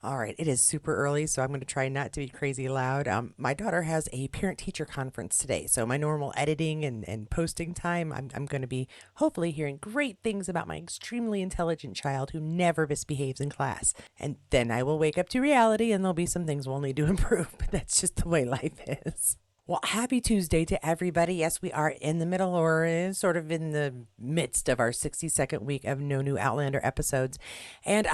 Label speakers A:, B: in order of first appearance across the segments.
A: All right, it is super early, so I'm going to try not to be crazy loud. My daughter has a parent teacher conference today, so my normal editing and posting time, I'm going to be hopefully hearing great things about my extremely intelligent child who never misbehaves in class. And then I will wake up to reality and there'll be some things we'll need to improve, but that's just the way life is. Well, happy Tuesday to everybody. Yes, we are in the middle or sort of in the midst of our 60-second week of no new Outlander episodes. And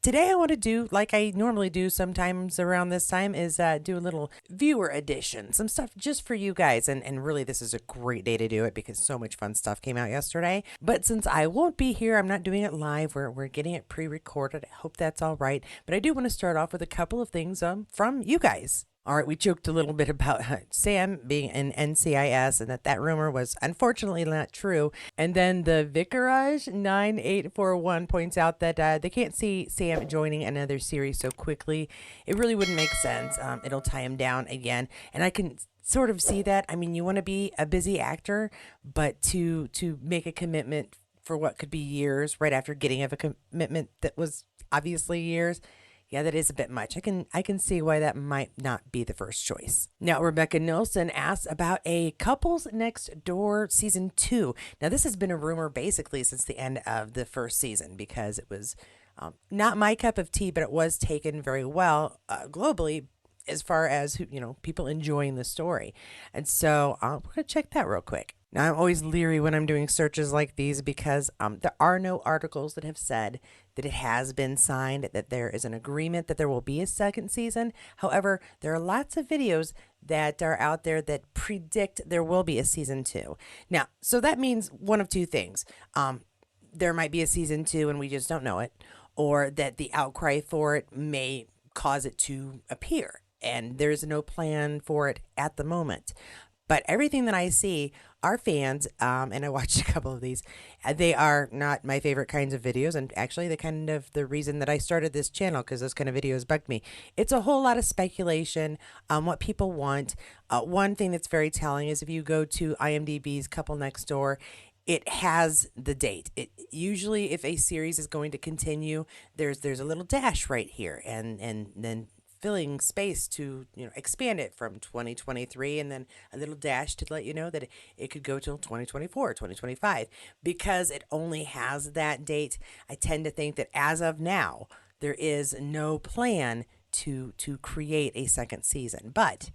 A: today I want to do, like I normally do sometimes around this time, is do a little viewer edition, some stuff just for you guys. And really, this is a great day to do it because so much fun stuff came out yesterday. But since I won't be here, I'm not doing it live. We're getting it pre recorded. I hope that's all right. But I do want to start off with a couple of things from you guys. All right, we joked a little bit about Sam being in NCIS and that rumor was unfortunately not true. And then the Vicarage 9841 points out that they can't see Sam joining another series so quickly. It really wouldn't make sense. It'll tie him down again. And I can sort of see that. I mean, you want to be a busy actor, but to make a commitment for what could be years right after getting of a commitment that was obviously years, yeah, that is a bit much. I can see why that might not be the first choice. Now, Rebecca Nilsson asks about a Couples Next Door season 2. Now, this has been a rumor basically since the end of the first season because it was not my cup of tea, but it was taken very well globally as far as people enjoying the story. And so we're going to check that real quick. Now, I'm always leery when I'm doing searches like these because there are no articles that have said that it has been signed, that there is an agreement that there will be a second season. However, there are lots of videos that are out there that predict there will be a season 2. Now, so that means one of two things. There might be a season 2 and we just don't know it, or that the outcry for it may cause it to appear. And there's no plan for it at the moment. But everything that I see are fans, and I watched a couple of these. They are not my favorite kinds of videos, and actually, the reason that I started this channel because those kind of videos bugged me. It's a whole lot of speculation on what people want. One thing that's very telling is if you go to IMDb's Couple Next Door, it has the date. It usually, if a series is going to continue, there's a little dash right here, and then filling space to expand it from 2023 and then a little dash to let you know that it could go till 2024 2025 because it only has that date. I tend to think that as of now there is no plan to create a second season, but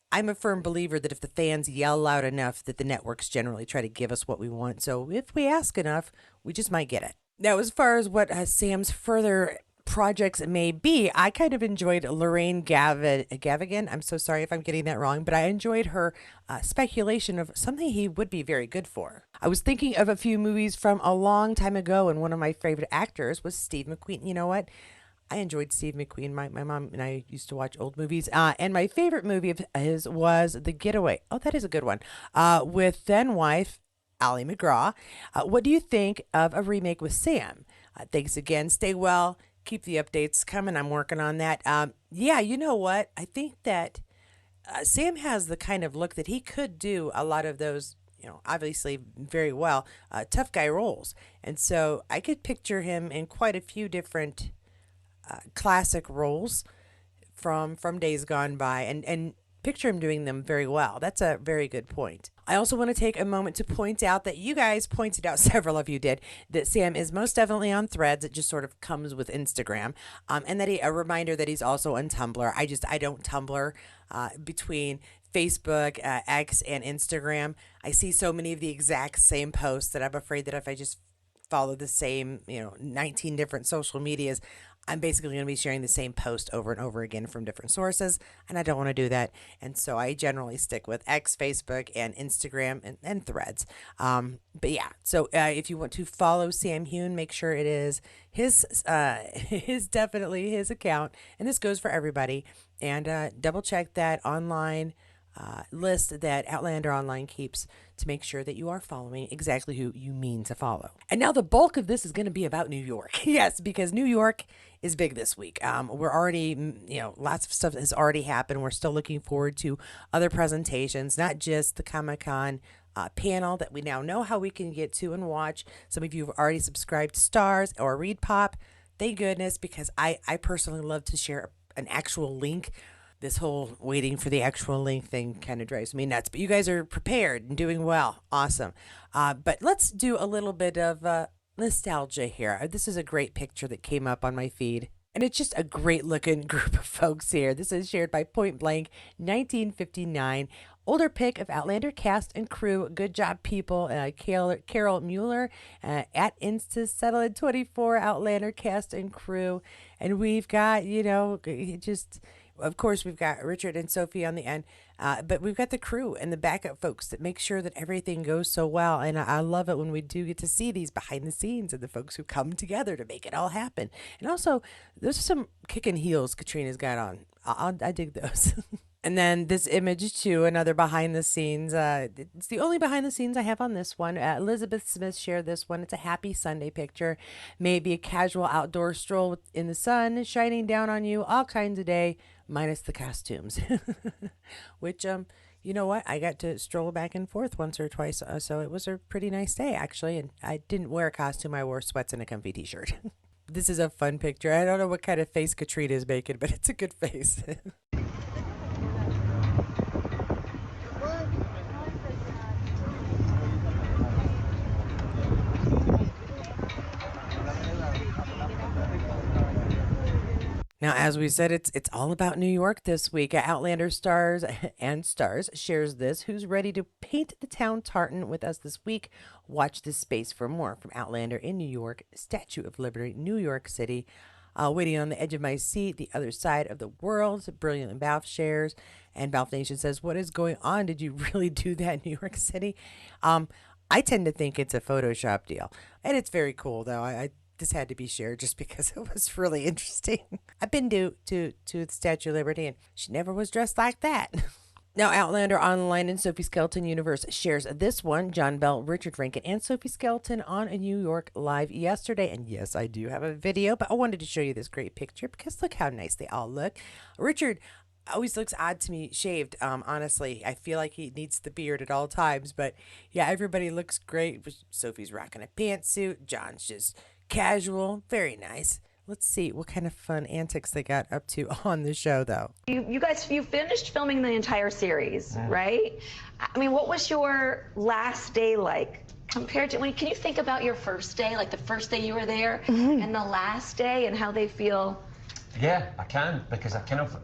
A: I'm a firm believer that if the fans yell loud enough that the networks generally try to give us what we want, so if we ask enough we just might get it. Now, as far as what Sam's further projects may be, I kind of enjoyed Lorraine Gavigan. I'm so sorry if I'm getting that wrong, but I enjoyed her speculation of something he would be very good for. I was thinking of a few movies from a long time ago, and one of my favorite actors was Steve McQueen. You know what? I enjoyed Steve McQueen. My mom and I used to watch old movies. And my favorite movie of his was The Getaway. Oh, that is a good one. With then wife, Ali McGraw. What do you think of a remake with Sam? Thanks again. Stay well. Keep the updates coming. I'm working on that. Yeah, you know what? I think that Sam has the kind of look that he could do a lot of those, obviously very well, tough guy roles. And so I could picture him in quite a few different classic roles from days gone by and picture him doing them very well. That's a very good point. I also want to take a moment to point out that you guys pointed out, several of you did, that Sam is most definitely on Threads. It just sort of comes with Instagram. And that a reminder that he's also on Tumblr. I don't Tumblr between Facebook, X, and Instagram. I see so many of the exact same posts that I'm afraid that if I just follow the same, 19 different social medias, I'm basically going to be sharing the same post over and over again from different sources, and I don't want to do that. And so I generally stick with X, Facebook, and Instagram and Threads. But yeah, so if you want to follow Sam Hune, make sure it is his definitely his account, and this goes for everybody. And double check that online list that Outlander Online keeps to make sure that you are following exactly who you mean to follow. And now the bulk of this is going to be about New York. Yes, because New York is big this week. We're already, lots of stuff has already happened. We're still looking forward to other presentations, not just the Comic-Con panel that we now know how we can get to and watch. Some of you have already subscribed to Stars or Read Pop. Thank goodness, because I personally love to share an actual link. This whole waiting for the actual link thing kind of drives me nuts. But you guys are prepared and doing well. Awesome. But let's do a little bit of nostalgia here. This is a great picture that came up on my feed. And it's just a great looking group of folks here. This is shared by Point Blank 1959. Older pic of Outlander cast and crew. Good job, people. Carol Mueller at InstaSettled24, Outlander cast and crew. And we've got, of course, we've got Richard and Sophie on the end, but we've got the crew and the backup folks that make sure that everything goes so well. And I love it when we do get to see these behind the scenes and the folks who come together to make it all happen. And also, those are some kicking heels Katrina's got on. I dig those. And then this image too, another behind the scenes. It's the only behind the scenes I have on this one. Elizabeth Smith shared this one. It's a happy Sunday picture. Maybe a casual outdoor stroll in the sun shining down on you all kinds of day, minus the costumes. Which, you know what? I got to stroll back and forth once or twice, so it was a pretty nice day, actually. And I didn't wear a costume. I wore sweats and a comfy t-shirt. This is a fun picture. I don't know what kind of face Katrina is making, but it's a good face. Now, as we said, it's all about New York this week. Outlander stars and stars shares this. Who's ready to paint the town tartan with us this week? Watch this space for more from Outlander in New York, Statue of Liberty, New York City. Waiting on the edge of my seat, the other side of the world. Brilliant Balfe shares. And Balfe Nation says, what is going on? Did you really do that in New York City? I tend to think it's a Photoshop deal. And it's very cool, though. This had to be shared just because it was really interesting. I've been to the Statue of Liberty, and she never was dressed like that. Now, Outlander Online and Sophie Skelton Universe shares this one. John Bell, Richard Rankin, and Sophie Skelton on a New York Live yesterday. And yes, I do have a video, but I wanted to show you this great picture because look how nice they all look. Richard always looks odd to me shaved. Honestly, I feel like he needs the beard at all times. But yeah, everybody looks great. Sophie's rocking a pantsuit. John's just casual, very nice. Let's see what kind of fun antics they got up to on the show, though.
B: You guys, you finished filming the entire series, right? I mean, what was your last day like compared to, can you think about your first day, like the first day you were there and the last day and how they feel?
C: Yeah, I can, because I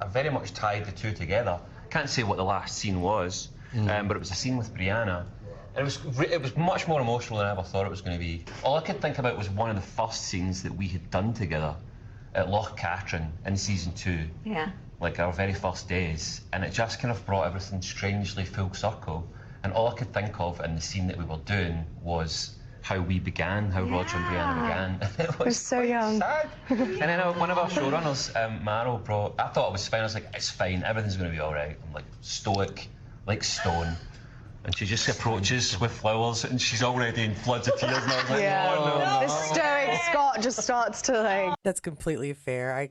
C: very much tied the two together. I can't say what the last scene was, but it was a scene with Brianna. And it was much more emotional than I ever thought it was going to be. All I could think about was one of the first scenes that we had done together at Loch Katrina in season 2.
B: Yeah.
C: Like our very first days. And it just kind of brought everything strangely full circle. And all I could think of in the scene that we were doing was how we began, how Roger and Brianna began. It was so young. Sad. And then one of our showrunners, Maro, I thought it was fine. I was like, it's fine, everything's going to be all right. I'm like stoic, like stone. And she just approaches with flowers, and she's already in floods of tears. And I was like, oh, no.
D: The stoic Scott just starts to like.
A: That's completely fair.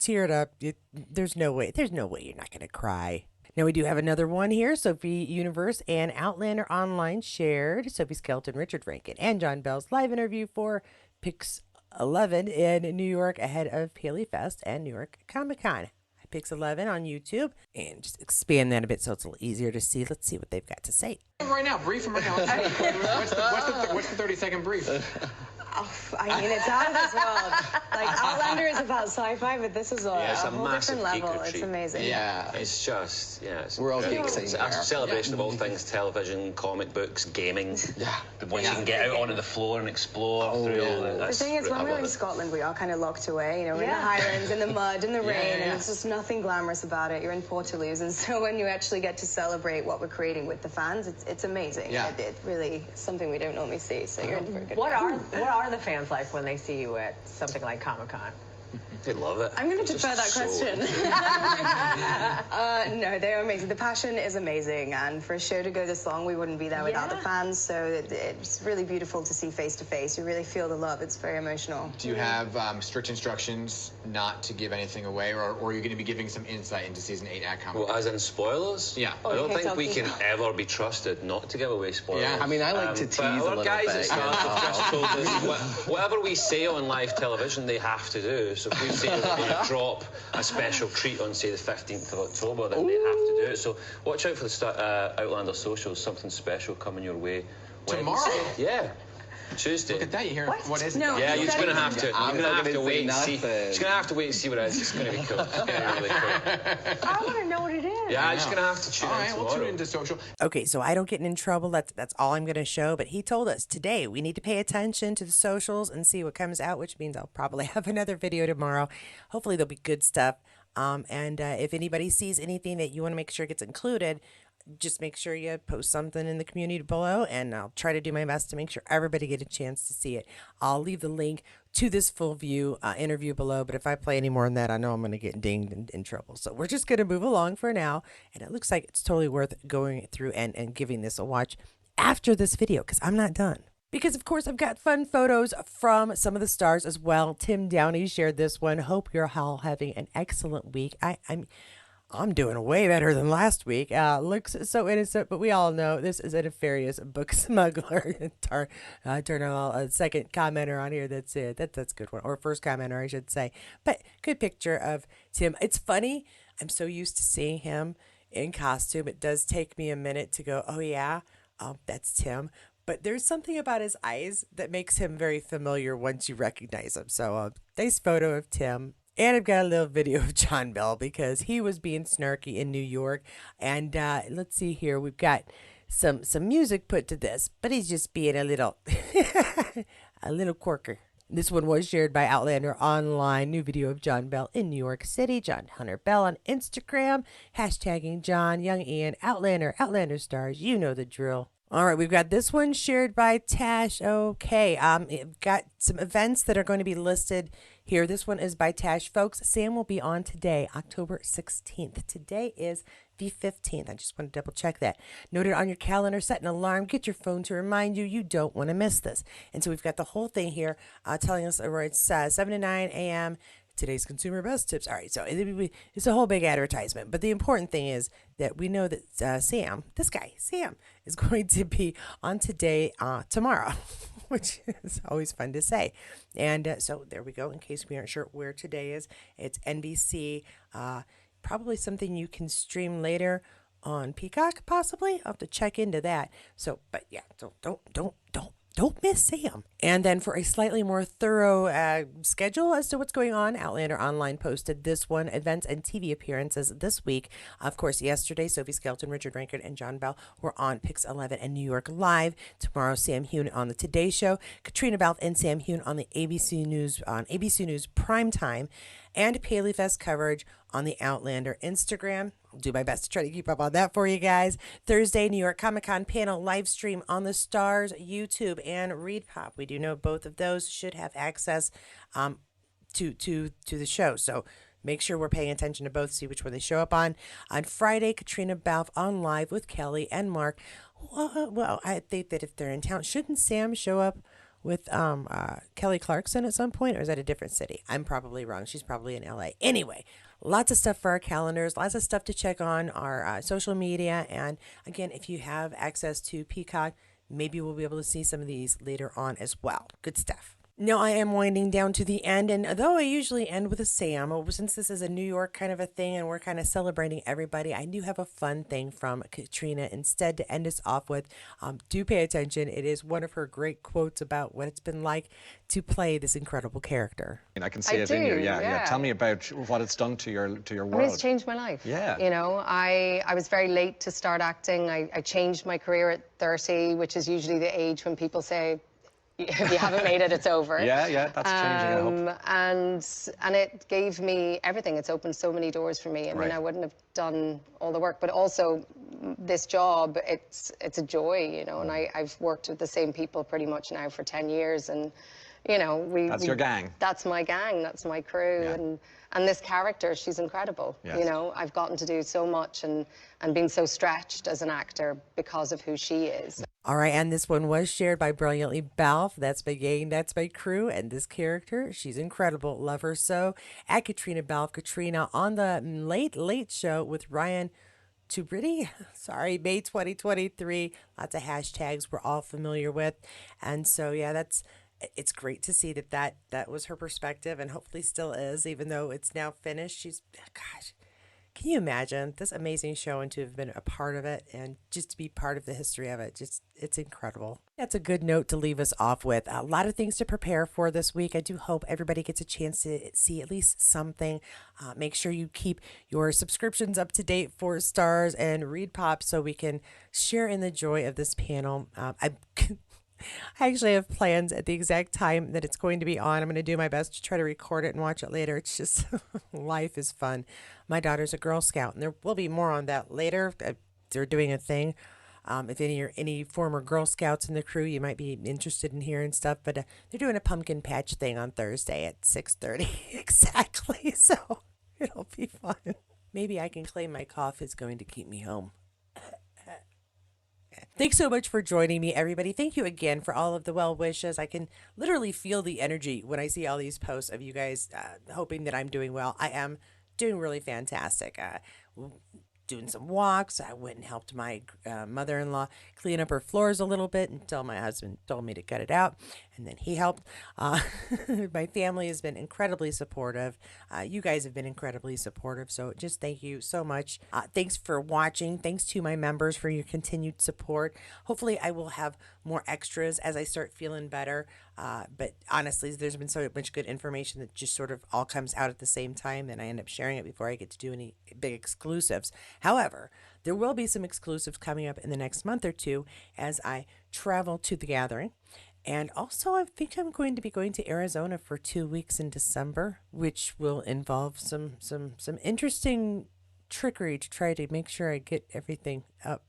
A: Teared up. There's no way you're not going to cry. Now we do have another one here. Sophie Universe and Outlander Online shared Sophie Skelton, Richard Rankin, and John Bell's live interview for Pix 11 in New York ahead of Paley Fest and New York Comic Con. Pix 11 on YouTube, and just expand that a bit so it's a little easier to see. Let's see what they've got to say.
E: Right now, brief them right now. What's the 30-second brief?
D: I mean, it's out of this world. Like, Outlander is about sci-fi, but this is a whole different level. It's amazing.
C: Yeah, it's just,
E: we're all geeks.
C: It's a celebration of all things television, comic books, gaming. Yeah. Once you can get out onto the floor and explore through all that.
D: The thing is, when we're in Scotland, we are kind of locked away. We're in the Highlands, in the mud, in the rain, and it's just nothing glamorous about it. You're in Portaloos, and so when you actually get to celebrate what we're creating with the fans, it's amazing. Yeah. It really something we don't normally see, so you're in for a good
F: What are the fans like when they see you at something like Comic-Con? They love it.
D: I'm going to defer that
F: So-
D: question. No, they're amazing. The passion is amazing, and for a show to go this long, we wouldn't be there without the fans, so it's really beautiful to see face to face. You really feel the love. It's very emotional.
E: Do you have strict instructions not to give anything away, or are you going to be giving some insight into season 8 at Comic-Con?
F: Well, as in spoilers?
E: Yeah.
F: I don't
D: Okay,
F: think we
D: Sophie.
F: can ever be trusted not to give away spoilers.
E: Yeah.
G: I mean, I like to tease
F: but
G: a
F: our
G: little
F: guys
G: bit.
F: at Stars have just told us whatever we say on live television, they have to do. So if we say we're going to drop a special treat on, say, the 15th of October, then they have to do it. So watch out for the Outlander socials. Something special coming your way.
E: Tomorrow?
F: Wednesday. Yeah. Tuesday.
E: Look at that, you hear what is it?
D: No.
F: Yeah, you're just gonna have to.
G: I'm
F: You're gonna
G: not
F: have to
G: gonna
F: wait and
G: say
F: see.
G: nothing.
F: You're gonna have to wait and see what it is. It's gonna be cool. It's gonna be really cool.
B: I want to know what it is.
F: Yeah, I'm just gonna have to tune
E: All
F: in
E: right, we'll
F: tomorrow.
E: tune into social.
A: Okay, so I don't get in trouble. That's all I'm going to show. But he told us today we need to pay attention to the socials and see what comes out, which means I'll probably have another video tomorrow. Hopefully there'll be good stuff. And if anybody sees anything that you want to make sure gets included, just make sure you post something in the community below, and I'll try to do my best to make sure everybody get a chance to see it. I'll leave the link to this full view interview below, but if I play any more than that, I know I'm going to get dinged and in trouble. So we're just going to move along for now, and it looks like it's totally worth going through and giving this a watch after this video, because I'm not done. Because, of course, I've got fun photos from some of the stars as well. Tim Downey shared this one. Hope you're all having an excellent week. I'm doing way better than last week. Looks so innocent, but we all know this is a nefarious book smuggler. Turnell, a second commenter on here. That's it. That's a good one. Or first commenter, I should say. But good picture of Tim. It's funny. I'm so used to seeing him in costume. It does take me a minute to go, oh, yeah, that's Tim. But there's something about his eyes that makes him very familiar once you recognize him. So nice photo of Tim. And I've got a little video of John Bell because he was being snarky in New York. And let's see here. We've got some music put to this, but he's just being a little a little quirker. This one was shared by Outlander online. New video of John Bell in New York City. John Hunter Bell on Instagram. Hashtagging John, Young Ian, Outlander stars. You know the drill. All right, we've got this one shared by Tash. Okay, we've got some events that are going to be listed here. This one is by Tash. Folks, Sam will be on today, October 16th. Today is the 15th. I just want to double check that. Note it on your calendar, set an alarm, get your phone to remind you. You don't want to miss this. And so we've got the whole thing here telling us where it's 7 to 9 a.m., today's consumer best tips. All right, so it's a whole big advertisement. But the important thing is that we know that Sam, this guy, Sam, is going to be on today, tomorrow, which is always fun to say. And so there we go. In case we aren't sure where today is, it's NBC. Probably something you can stream later on Peacock, possibly. I'll have to check into that. So, but yeah, don't miss Sam. And then for a slightly more thorough schedule as to what's going on, Outlander Online posted this one, events and TV appearances this week. Of course, yesterday, Sophie Skelton, Richard Rankard, and John Bell were on Pix 11 and New York Live. Tomorrow, Sam Hewn on the Today Show, Katrina Balfe and Sam Hewn on the ABC News Primetime, and Paley Fest coverage on the Outlander Instagram. I'll do my best to try to keep up on that for you guys. Thursday, New York Comic-Con panel live stream on the Stars YouTube and Read Pop. We do know both of those should have access to the show. So make sure we're paying attention to both, see which one they show up on. On Friday, Katrina Balfe on live with Kelly and Mark. Well, I think that if they're in town, shouldn't Sam show up with Kelly Clarkson at some point, or is that a different city? I'm probably wrong. She's probably in LA. Anyway, lots of stuff for our calendars, lots of stuff to check on our social media. And again, if you have access to Peacock, maybe we'll be able to see some of these later on as well. Good stuff. Now I am winding down to the end, and though I usually end with a Sam, since this is a New York kind of a thing and we're kind of celebrating everybody, I do have a fun thing from Katrina instead to end us off with. Do pay attention. It is one of her great quotes about what it's been like to play this incredible character.
G: And I can see it in you. Yeah. Tell me about what it's done to your world.
H: I mean, it's changed my life.
G: Yeah.
H: You know, I was very late to start acting. I changed my career at 30, which is usually the age when people say, if you haven't made it, it's over.
G: Yeah, that's changing, I hope.
H: And it gave me everything. It's opened so many doors for me. I mean, I wouldn't have done all the work, but also this job, it's a joy, you know, and I've worked with the same people pretty much now for 10 years, and You know,
G: That's your gang.
H: That's my gang. That's my crew.
G: Yeah.
H: And this character, she's incredible.
G: Yes.
H: You know, I've gotten to do so much and been so stretched as an actor because of who she is.
A: All right, and this one was shared by Brilliantly Balfe. That's my gang, that's my crew, and this character, she's incredible. Love her so. At Katrina Balfe, Katrina on the Late Late Show with Ryan Tubridy. Sorry, May 2023. Lots of hashtags we're all familiar with. And so, yeah, it's great to see that was her perspective and hopefully still is, even though it's now finished. Gosh, can you imagine this amazing show and to have been a part of it and just to be part of the history of it? It's incredible. That's a good note to leave us off with. A lot of things to prepare for this week. I do hope everybody gets a chance to see at least something. Make sure you keep your subscriptions up to date for Stars and Read Pop so we can share in the joy of this panel. I actually have plans at the exact time that it's going to be on. I'm going to do my best to try to record it and watch it later. It's just, life is fun. My daughter's a Girl Scout, and there will be more on that later. They're doing a thing. If any former Girl Scouts in the crew, you might be interested in hearing stuff. But they're doing a pumpkin patch thing on Thursday at 6:30 exactly. So it'll be fun. Maybe I can claim my cough is going to keep me home. Thanks so much for joining me, everybody. Thank you again for all of the well wishes. I can literally feel the energy when I see all these posts of you guys hoping that I'm doing well. I am doing really fantastic. Doing some walks. I went and helped my mother-in-law clean up her floors a little bit until my husband told me to cut it out, and then he helped. My family has been incredibly supportive. You guys have been incredibly supportive, so just thank you so much. Thanks for watching. Thanks to my members for your continued support. Hopefully I will have more extras as I start feeling better. But honestly, there's been so much good information that just sort of all comes out at the same time, and I end up sharing it before I get to do any big exclusives. However, there will be some exclusives coming up in the next month or two as I travel to the gathering. And also, I think I'm going to be going to Arizona for 2 weeks in December, which will involve some interesting trickery to try to make sure I get everything up.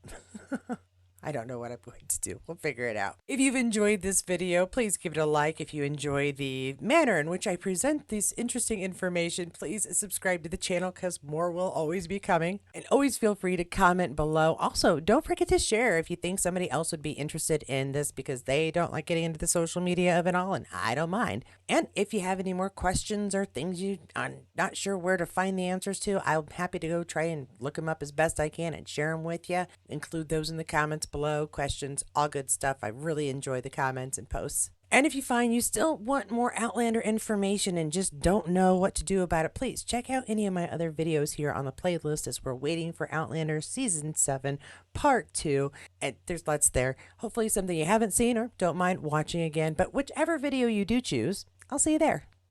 A: I don't know what I'm going to do. We'll figure it out. If you've enjoyed this video, please give it a like. If you enjoy the manner in which I present this interesting information, please subscribe to the channel because more will always be coming. And always feel free to comment below. Also, don't forget to share if you think somebody else would be interested in this because they don't like getting into the social media of it all, and I don't mind. And if you have any more questions or things I'm not sure where to find the answers to, I'm happy to go try and look them up as best I can and share them with you. Include those in the comments below, questions, all good stuff. I really enjoy the comments and posts. And if you find you still want more Outlander information and just don't know what to do about it, please check out any of my other videos here on the playlist as we're waiting for Outlander Season 7 Part 2. And there's lots there. Hopefully something you haven't seen or don't mind watching again. But whichever video you do choose, I'll see you there.